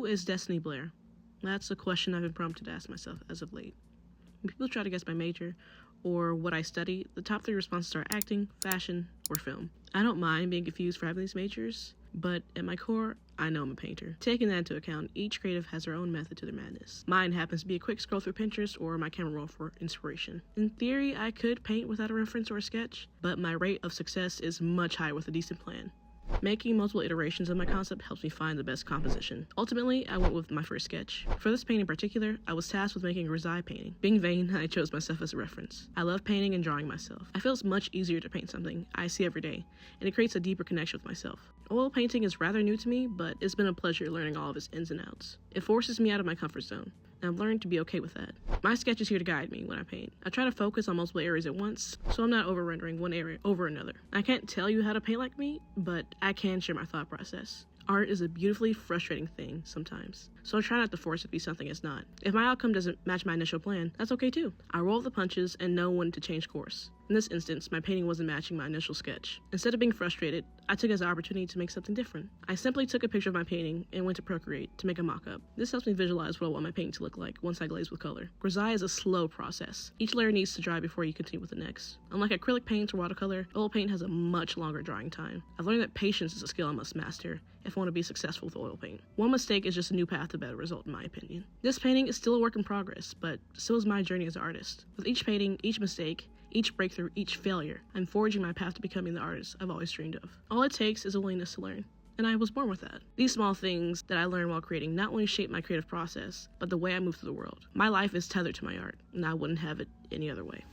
is Destiny Blair? That's a question I've been prompted to ask myself as of late. When people try to guess my major or what I study, the top 3 responses are acting, fashion, or film. I don't mind being confused for having these majors, but at my core, I know I'm a painter. Taking that into account, each creative has their own method to their madness. Mine happens to be a quick scroll through Pinterest or my camera roll for inspiration. In theory, I could paint without a reference or a sketch, but my rate of success is much higher with a decent plan. Making multiple iterations of my concept helps me find the best composition. Ultimately, I went with my first sketch. For this painting in particular, I was tasked with making a grisaille painting. Being vain, I chose myself as a reference. I love painting and drawing myself. I feel it's much easier to paint something I see every day, and it creates a deeper connection with myself. Oil painting is rather new to me, but it's been a pleasure learning all of its ins and outs. It forces me out of my comfort zone, and I've learned to be okay with that. My sketch is here to guide me when I paint. I try to focus on multiple areas at once, so I'm not over-rendering one area over another. I can't tell you how to paint like me, but I can share my thought process. Art is a beautifully frustrating thing sometimes, so I try not to force it to be something it's not. If my outcome doesn't match my initial plan, that's okay too. I roll the punches and know when to change course. In this instance, my painting wasn't matching my initial sketch. Instead of being frustrated, I took it as an opportunity to make something different. I simply took a picture of my painting and went to Procreate to make a mock-up. This helps me visualize what I want my painting to look like once I glaze with color. Grisaille is a slow process. Each layer needs to dry before you continue with the next. Unlike acrylic paint or watercolor, oil paint has a much longer drying time. I've learned that patience is a skill I must master if I want to be successful with oil paint. One mistake is just a new path to better result in my opinion. This painting is still a work in progress, but so is my journey as an artist. With each painting, each mistake, each breakthrough, each failure, I'm forging my path to becoming the artist I've always dreamed of. All it takes is a willingness to learn, and I was born with that. These small things that I learned while creating not only shape my creative process, but the way I move through the world. My life is tethered to my art, and I wouldn't have it any other way.